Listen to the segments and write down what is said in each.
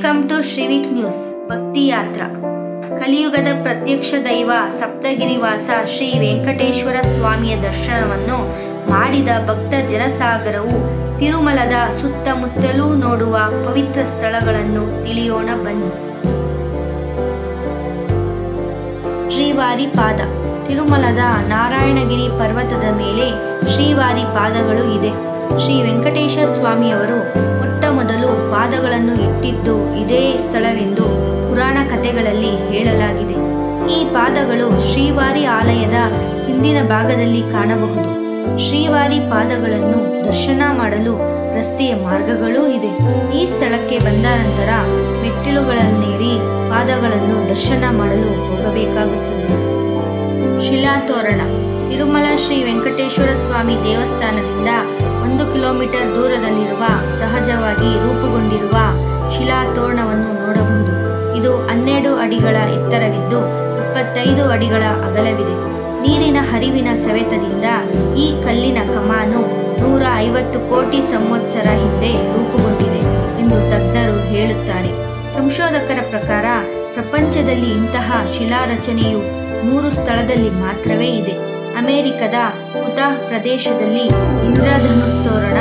Welcome to ಶ್ರೀವಿಕ್ news. ಭಕ್ತಿ ಯಾತ್ರಾ. ಕಲಿಯುಗದ ಪ್ರತ್ಯಕ್ಷ ದೈವ ಸಪ್ತಗಿರಿವಾಸ ಶ್ರೀ ವೆಂಕಟೇಶ್ವರ ಸ್ವಾಮಿಯ ದರ್ಶನವನ್ನು ಮಾಡಿದ ಭಕ್ತ ಜನಸಾಗರವು ತಿರುಮಲದ ಸುತ್ತಮುತ್ತಲೂ ನೋಡುವ ಪವಿತ್ರ ಸ್ಥಳಗಳನ್ನು ತಿಳಿಯೋಣ ಬನ್ನಿ. ಶ್ರೀವಾರಿ ಪಾದ. ತಿರುಮಲದ ನಾರಾಯಣಗಿರಿ ಪರ್ವತದ ಮೇಲೆ ಶ್ರೀವಾರಿ ಪಾದಗಳು ಇದೆ. ಶ್ರೀ ವೆಂಕಟೇಶ ಸ್ವಾಮಿಯವರು ಮೊದಲು ಪಾದಗಳನ್ನು ಇಟ್ಟಿದ್ದು ಇದೇ ಸ್ಥಳವೆಂದು ಪುರಾಣ ಕಥೆಗಳಲ್ಲಿ ಹೇಳಲಾಗಿದೆ. ಈ ಪಾದಗಳು ಶ್ರೀವಾರಿ ಆಲಯದ ಹಿಂದಿನ ಭಾಗದಲ್ಲಿ ಕಾಣಬಹುದು. ಶ್ರೀವಾರಿ ಪಾದಗಳನ್ನು ದರ್ಶನ ಮಾಡಲು ರಸ್ತೆಯ ಮಾರ್ಗಗಳೂ ಇದೆ. ಈ ಸ್ಥಳಕ್ಕೆ ಬಂದ ನಂತರ ಮೆಟ್ಟಿಲುಗಳನ್ನೇರಿ ಪಾದಗಳನ್ನು ದರ್ಶನ ಮಾಡಲು ಹೋಗಬೇಕಾಗುತ್ತದೆ. ಶಿಲಾತೋರಣ. ತಿರುಮಲ ಶ್ರೀ ವೆಂಕಟೇಶ್ವರ ಸ್ವಾಮಿ ದೇವಸ್ಥಾನದಿಂದ 1 ಕಿಲೋಮೀಟರ್ ದೂರದಲ್ಲಿರುವ ಸಹಜವಾಗಿ ರೂಪುಗೊಂಡಿರುವ ಶಿಲಾತೋರಣವನ್ನು ನೋಡಬಹುದು. ಇದು 12 ಅಡಿಗಳ ಎತ್ತರವಿದ್ದು 25 ಅಡಿಗಳ ಅಗಲವಿದೆ. ನೀರಿನ ಹರಿವಿನ ಸವೆತದಿಂದ ಈ ಕಲ್ಲಿನ ಕಮಾನು 150 ಕೋಟಿ ಸಂವತ್ಸರ ಹಿಂದೆ ರೂಪುಗೊಂಡಿದೆ ಎಂದು ತಜ್ಞರು ಹೇಳುತ್ತಾರೆ. ಸಂಶೋಧಕರ ಪ್ರಕಾರ ಪ್ರಪಂಚದಲ್ಲಿ ಇಂತಹ ಶಿಲಾರಚನೆಯು 3 ಸ್ಥಳದಲ್ಲಿ ಮಾತ್ರವೇ ಇದೆ. ಅಮೆರಿಕದ ಉತಾಹ್ ಪ್ರದೇಶದಲ್ಲಿ ಇಂದ್ರಧನುಸ್ ತೋರಣ,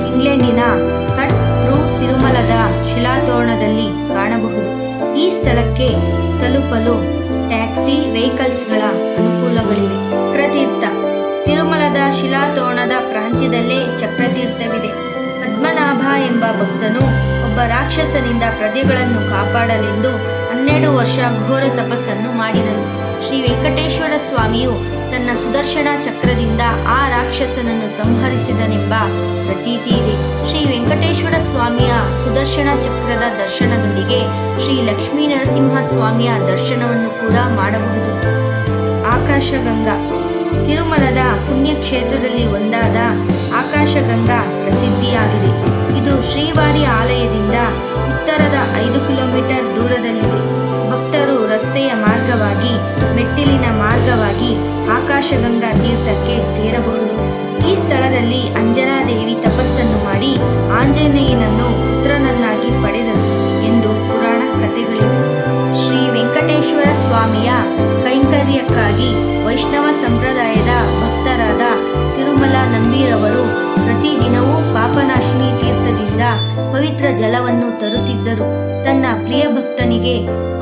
ಇಂಗ್ಲೆಂಡಿನ ಕಟ್ ಥ್ರೂ ತಿರುಮಲದ ಶಿಲಾತೋರಣದಲ್ಲಿ ಕಾಣಬಹುದು. ಈ ಸ್ಥಳಕ್ಕೆ ತಲುಪಲು ಟ್ಯಾಕ್ಸಿ ವೆಹಿಕಲ್ಸ್ಗಳ ಅನುಕೂಲಗಳಿವೆ. ಚಕ್ರತೀರ್ಥ. ತಿರುಮಲದ ಶಿಲಾತೋರಣದ ಪ್ರಾಂತ್ಯದಲ್ಲೇ ಚಕ್ರತೀರ್ಥವಿದೆ. ಪದ್ಮನಾಭ ಎಂಬ ಭಕ್ತನು ಒಬ್ಬ ರಾಕ್ಷಸನಿಂದ ಪ್ರಜೆಗಳನ್ನು ಕಾಪಾಡಲೆಂದು 12 ವರ್ಷ ಘೋರ ತಪಸ್ಸನ್ನು ಮಾಡಿದನು. ಶ್ರೀ ವೆಂಕಟೇಶ್ವರ ಸ್ವಾಮಿಯು ತನ್ನ ಸುದರ್ಶನ ಚಕ್ರದಿಂದ ಆ ರಾಕ್ಷಸನನ್ನು ಸಂಹರಿಸಿದನೆಂಬ ಪ್ರತೀತಿ ಇದೆ. ಶ್ರೀ ವೆಂಕಟೇಶ್ವರ ಸ್ವಾಮಿಯ ಸುದರ್ಶನ ಚಕ್ರದ ದರ್ಶನದೊಂದಿಗೆ ಶ್ರೀ ಲಕ್ಷ್ಮೀ ನರಸಿಂಹ ಸ್ವಾಮಿಯ ದರ್ಶನವನ್ನು ಕೂಡ ಮಾಡಬಹುದು. ಆಕಾಶಗಂಗಾ. ತಿರುಮಲದ ಪುಣ್ಯಕ್ಷೇತ್ರದಲ್ಲಿ ಒಂದಾದ ಆಕಾಶಗಂಗಾ ಪ್ರಸಿದ್ಧಿಯಾಗಿದೆ. ಇದು ಶ್ರೀವಾರಿ ಆಲಯದಿಂದ ಉತ್ತರದ 5 ಕಿಲೋಮೀಟರ್ ದೂರದಲ್ಲಿದೆ. ಭಕ್ತರು ರಸ್ತೆಯ ಮಾರ್ಗವಾಗಿ ಮೆಟ್ಟಿಲಿನ ಮಾರ್ಗವಾಗಿ ಆಕಾಶಗಂಗಾ ತೀರ್ಥಕ್ಕೆ ಸೇರಬಹುದು. ಈ ಸ್ಥಳದಲ್ಲಿ ಅಂಜನಾದೇವಿ ತಪಸ್ಸನ್ನು ಮಾಡಿ ಆಂಜನೇಯನನ್ನು ಪುತ್ರನನ್ನಾಗಿ ಪಡೆದರು ಎಂದು ಪುರಾಣ ಕಥೆಗಳಿವೆ. ಶ್ರೀ ವೆಂಕಟೇಶ್ವರ ಸ್ವಾಮಿಯ ಕೈಂಕರ್ಯಕ್ಕಾಗಿ ವೈಷ್ಣವ ಸಂಪ್ರದಾಯದ ಭಕ್ತರಾದ ತಿರುಮಲ ನಂಬಿರವರು ಪ್ರತಿದಿನವೂ ಪಾಪನಾಶಿನಿ ತೀರ್ಥದಿಂದ ಪವಿತ್ರ ಜಲವನ್ನು ತರುತ್ತಿದ್ದರು. ತನ್ನ ಪ್ರಿಯ ಭಕ್ತನಿಗೆ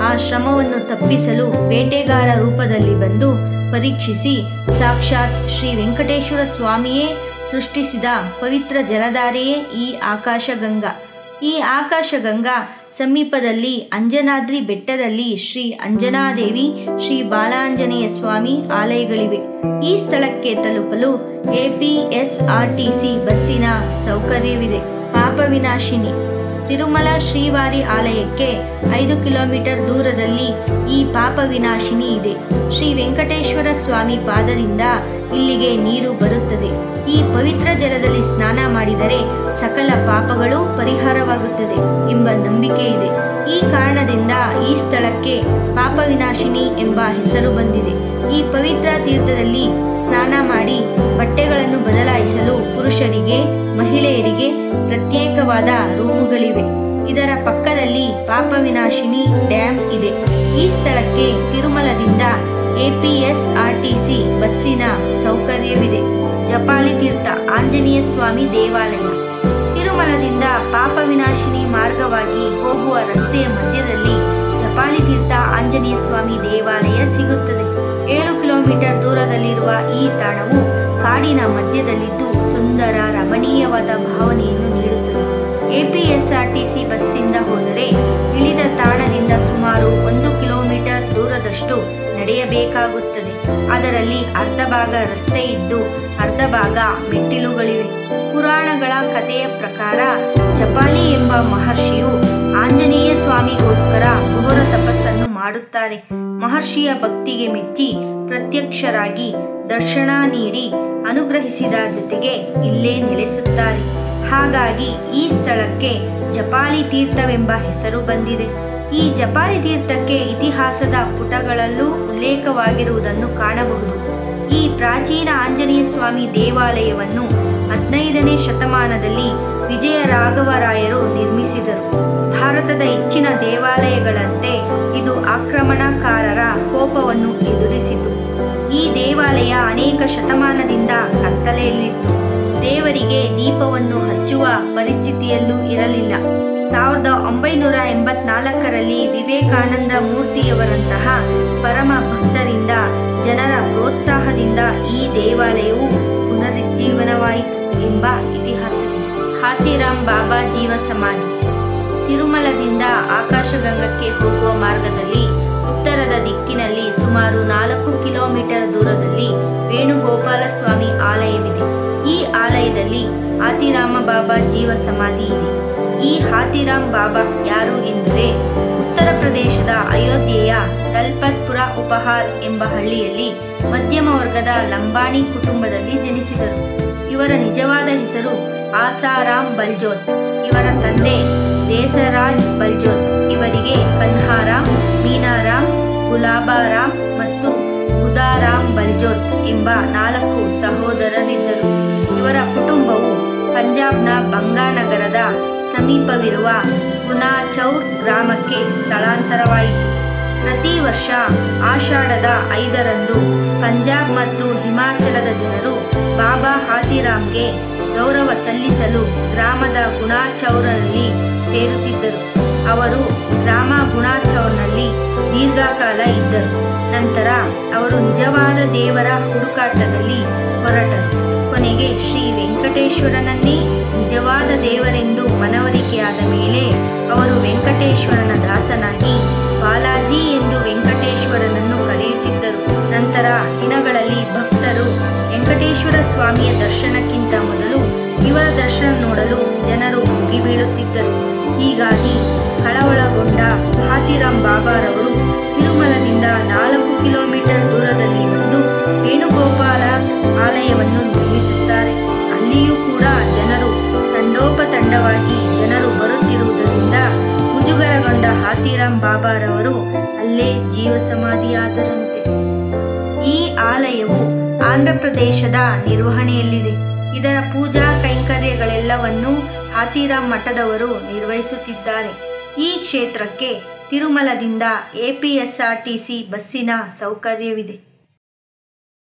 ಆ ಶ್ರಮವನ್ನು ತಪ್ಪಿಸಲು ಬೇಟೆಗಾರ ರೂಪದಲ್ಲಿ ಬಂದು ಪರೀಕ್ಷಿಸಿ ಸಾಕ್ಷಾತ್ ಶ್ರೀ ವೆಂಕಟೇಶ್ವರ ಸ್ವಾಮಿಯೇ ಸೃಷ್ಟಿಸಿದ ಪವಿತ್ರ ಜಲಧಾರೆಯೇ ಈ ಆಕಾಶಗಂಗಾ. ಈ ಆಕಾಶಗಂಗಾ ಸಮೀಪದಲ್ಲಿ ಅಂಜನಾದ್ರಿ ಬೆಟ್ಟದಲ್ಲಿ ಶ್ರೀ ಅಂಜನಾದೇವಿ, ಶ್ರೀ ಬಾಲಾಂಜನೇಯ ಸ್ವಾಮಿ ಆಲಯಗಳಿವೆ. ಈ ಸ್ಥಳಕ್ಕೆ ತಲುಪಲು APSRTC ಬಸ್ಸಿನ ಸೌಕರ್ಯವಿದೆ. ಪಾಪವಿನಾಶಿನಿ. ತಿರುಮಲ ಶ್ರೀವಾರಿ ಆಲಯಕ್ಕೆ 5 ಕಿಲೋಮೀಟರ್ ದೂರದಲ್ಲಿ ಈ ಪಾಪವಿನಾಶಿನಿ ಇದೆ. ಶ್ರೀ ವೆಂಕಟೇಶ್ವರ ಸ್ವಾಮಿ ಪಾದದಿಂದ ಇಲ್ಲಿಗೆ ನೀರು ಬರುತ್ತದೆ. ಈ ಪವಿತ್ರ ಜಲದಲ್ಲಿ ಸ್ನಾನ ಮಾಡಿದರೆ ಸಕಲ ಪಾಪಗಳು ಪರಿಹಾರವಾಗುತ್ತದೆ ಎಂಬ ನಂಬಿಕೆ ಇದೆ. ಈ ಕಾರಣದಿಂದ ಈ ಸ್ಥಳಕ್ಕೆ ಪಾಪವಿನಾಶಿನಿ ಎಂಬ ಹೆಸರು ಬಂದಿದೆ. ಈ ಪವಿತ್ರ ತೀರ್ಥದಲ್ಲಿ ಸ್ನಾನ ಮಾಡಿ ಬಟ್ಟೆಗಳನ್ನು ಬದಲಾಯಿಸಲು ಪುರುಷರಿಗೆ, ಮಹಿಳೆಯರಿಗೆ ಪ್ರತ್ಯೇಕವಾದ ರೂಮುಗಳಿವೆ. ಇದರ ಪಕ್ಕದಲ್ಲಿ ಪಾಪವಿನಾಶಿನಿ ಡ್ಯಾಮ್ ಇದೆ. ಈ ಸ್ಥಳಕ್ಕೆ ತಿರುಮಲದಿಂದ APSRTC ಬಸ್ಸಿನ ಸೌಕರ್ಯವಿದೆ. ಜಪಾಲಿ ತೀರ್ಥ ಆಂಜನೇಯ ಸ್ವಾಮಿ ದೇವಾಲಯ. ತಿರುಮಲದಿಂದ ಪಾಪವಿನಾಶಿನಿ ಮಾರ್ಗವಾಗಿ ಹೋಗುವ ರಸ್ತೆಯ ಮಧ್ಯದಲ್ಲಿ ಜಪಾಲಿ ತೀರ್ಥ ಆಂಜನೇಯ ಸ್ವಾಮಿ ದೇವಾಲಯ ಸಿಗುತ್ತದೆ. 7 ಕಿಲೋಮೀಟರ್ ದೂರದಲ್ಲಿರುವ ಈ ತಾಣವು ಕಾಡಿನ ಮಧ್ಯದಲ್ಲಿದ್ದು ಸುಂದರ ರಮಣೀಯವಾದ ಭಾವನೆಯನ್ನು ನೀಡುತ್ತದೆ. APSRTC ಬಸ್ಸಿಂದ ಹೋದರೆ ಇಳಿದ ತಾಣದಿಂದ ಸುಮಾರು 1 ಕಿಲೋಮೀಟರ್ ದೂರದಷ್ಟು ನಡೆಯಬೇಕಾಗುತ್ತದೆ. ಅದರಲ್ಲಿ ಅರ್ಧ ಭಾಗ ರಸ್ತೆ ಇದ್ದು ಅರ್ಧ ಭಾಗ ಮೆಟ್ಟಿಲುಗಳಿವೆ. ಪುರಾಣಗಳ ಕಥೆಯ ಪ್ರಕಾರ ಜಪಾಲಿ ಎಂಬ ಮಹರ್ಷಿಯು ಆಂಜನೇಯ ಸ್ವಾಮಿಗೋಸ್ಕರ ಘೋರ ತಪಸ್ಸನ್ನು ಮಾಡುತ್ತಾರೆ. ಮಹರ್ಷಿಯ ಭಕ್ತಿಗೆ ಮೆಚ್ಚಿ ಪ್ರತ್ಯಕ್ಷರಾಗಿ ದರ್ಶನ ನೀಡಿ ಅನುಗ್ರಹಿಸಿದ ಜೊತೆಗೆ ಇಲ್ಲೇ ನೆಲೆಸುತ್ತಾರೆ. ಹಾಗಾಗಿ ಈ ಸ್ಥಳಕ್ಕೆ ಜಪಾಲಿ ತೀರ್ಥವೆಂಬ ಹೆಸರು ಬಂದಿದೆ. ಈ ಜಪಾಲಿ ತೀರ್ಥಕ್ಕೆ ಇತಿಹಾಸದ ಪುಟಗಳಲ್ಲೂ ಉಲ್ಲೇಖವಾಗಿರುವುದನ್ನು ಕಾಣಬಹುದು. ಈ ಪ್ರಾಚೀನ ಆಂಜನೇಯ ಸ್ವಾಮಿ ದೇವಾಲಯವನ್ನು 15ನೇ ಶತಮಾನದಲ್ಲಿ ವಿಜಯರಾಘವರಾಯರು ನಿರ್ಮಿಸಿದರು. ಭಾರತದ ಹೆಚ್ಚಿನ ದೇವಾಲಯಗಳಂತೆ ಇದು ಆಕ್ರಮಣಕಾರರ ಕೋಪವನ್ನು ಎದುರಿಸಿತು. ಈ ದೇವಾಲಯ ಅನೇಕ ಶತಮಾನದಿಂದ ಕತ್ತಲೆಯಲ್ಲಿತ್ತು. ದೇವರಿಗೆ ದೀಪವನ್ನು ಹಚ್ಚುವ ಪರಿಸ್ಥಿತಿಯಲ್ಲೂ ಇರಲಿಲ್ಲ. 1984ರಲ್ಲಿ ವಿವೇಕಾನಂದ ಮೂರ್ತಿಯವರಂತಹ ಪರಮ ಭಕ್ತರಿಂದ ಜನರ ಪ್ರೋತ್ಸಾಹದಿಂದ ಈ ದೇವಾಲಯವು ಪುನರುಜ್ಜೀವನವಾಯಿತು ಎಂಬ ಇತಿಹಾಸವಿದೆ. ಹಾತಿರಾಮ್ ಬಾಬಾ ಜೀವ ಸಮಾಧಿ. ತಿರುಮಲದಿಂದ ಆಕಾಶಗಂಗಕ್ಕೆ ಹೋಗುವ ಮಾರ್ಗದಲ್ಲಿ ಉತ್ತರದ ದಿಕ್ಕಿನಲ್ಲಿ ಸುಮಾರು 4 ಕಿಲೋಮೀಟರ್ ದೂರದಲ್ಲಿ ವೇಣುಗೋಪಾಲ ಸ್ವಾಮಿ ಆಲಯವಿದೆ. ಈ ಆಲಯದಲ್ಲಿ ಹಾತಿರಾಮ ಬಾಬಾ ಜೀವ ಸಮಾಧಿ ಇದೆ. ಈ ಹಾತಿರಾಮ್ ಬಾಬಾ ಯಾರು ಎಂದರೆ ಉತ್ತರ ಪ್ರದೇಶದ ಅಯೋಧ್ಯೆಯ ದಲ್ಪತ್ಪುರ ಉಪಹಾರ್ ಎಂಬ ಹಳ್ಳಿಯಲ್ಲಿ ಮಧ್ಯಮ ವರ್ಗದ ಲಂಬಾಣಿ ಕುಟುಂಬದಲ್ಲಿ ಜನಿಸಿದರು. ಇವರ ನಿಜವಾದ ಹೆಸರು ಆಸಾರಾಮ್ ಬಲ್ಜೋತ್. ಇವರ ತಂದೆ ದೇಸರಾಜ್ ಬಲ್ಜೋತ್. ಇವರಿಗೆ ಕನ್ಹಾರಾಮ್, ಮೀನಾರಾಮ್, ಗುಲಾಬಾರಾಮ್ ಮತ್ತು ಹುದಾರಾಮ್ ಬಲ್ಜೋತ್ ಎಂಬ 4 ಸಹೋದರರಿದ್ದರು. ಇವರ ಕುಟುಂಬವು ಪಂಜಾಬ್ನ ಬಂಗಾನಗರದ ಸಮೀಪವಿರುವ ಗುನಾಚೌರ್ ಗ್ರಾಮಕ್ಕೆ ಸ್ಥಳಾಂತರವಾಯಿತು. ಪ್ರತಿ ವರ್ಷ ಆಷಾಢದ 5ರಂದು ಪಂಜಾಬ್ ಮತ್ತು ಹಿಮಾಚಲದ ಜನರು ಬಾಬಾ ಹಾತಿರಾಮ್ಗೆ ಗೌರವ ಸಲ್ಲಿಸಲು ಗ್ರಾಮದ ಗುನಾಚೌರ್ನಲ್ಲಿ ಸೇರುತ್ತಿದ್ದರು. ಅವರು ಗ್ರಾಮ ಗುನಾಚೌರ್ನಲ್ಲಿ ದೀರ್ಘಕಾಲ ಇದ್ದರು. ನಂತರ ಅವರು ನಿಜವಾದ ದೇವರ ಹುಡುಕಾಟದಲ್ಲಿ ಹೊರಟರು. ಕೊನೆಗೆ ಶ್ರೀ ವೆಂಕಟೇಶ್ವರನನ್ನೇ ನಿಜವಾದ ದೇವರೆಂದು ಮನವರಿಕೆಯಾದ ಮೇಲೆ ಅವರು ವೆಂಕಟೇಶ್ವರನ ದಾಸನಾಗಿ ಬಾಲಾಜಿ ಎಂದು ವೆಂಕಟೇಶ್ವರನನ್ನು ಕರೆಯುತ್ತಿದ್ದರು. ನಂತರ ದಿನಗಳಲ್ಲಿ ಭಕ್ತರು ವೆಂಕಟೇಶ್ವರ ಸ್ವಾಮಿಯ ದರ್ಶನಕ್ಕಿಂತ ಮೊದಲು ಇವರ ದರ್ಶನ ನೋಡಲು ಜನರು ಮುಗಿಬೀಳುತ್ತಿದ್ದರು. ಹೀಗಾಗಿ ಕಳವಳಗೊಂಡ ಹಾತಿರಾಮ್ ಬಾಬಾರವರು ತಿರುಮಲದಿಂದ 4 ಕಿಲೋಮೀಟರ್ ದೂರದಲ್ಲಿ ಬಂದು ವೇಣುಗೋಪಾಲ ಆಲಯವನ್ನು ನಿರ್ಮಿಸುತ್ತಾರೆ. ಅಲ್ಲಿಯೂ ಕೂಡ ಜನರು ತಂಡೋಪತಂಡವಾಗಿ ಜನರು ಬರುತ್ತಿರುವುದರಿಂದ ಮುಜುಗರಗೊಂಡ ಹಾತಿರಾಮ್ ಬಾಬಾರವರು ಅಲ್ಲೇ ಜೀವ ಸಮಾಧಿಯಾದರಂತೆ. ಈ ಆಲಯವು ಆಂಧ್ರ ಪ್ರದೇಶದ ನಿರ್ವಹಣೆಯಲ್ಲಿದೆ. ಇದರ ಪೂಜಾ ಕೈಂಕರ್ಯಗಳೆಲ್ಲವನ್ನೂ ಹಾತಿರಾಮ್ ಮಠದವರು ನಿರ್ವಹಿಸುತ್ತಿದ್ದಾರೆ. ಈ ಕ್ಷೇತ್ರಕ್ಕೆ ತಿರುಮಲದಿಂದ APSRTC ಬಸ್ಸಿನ ಸೌಕರ್ಯವಿದೆ.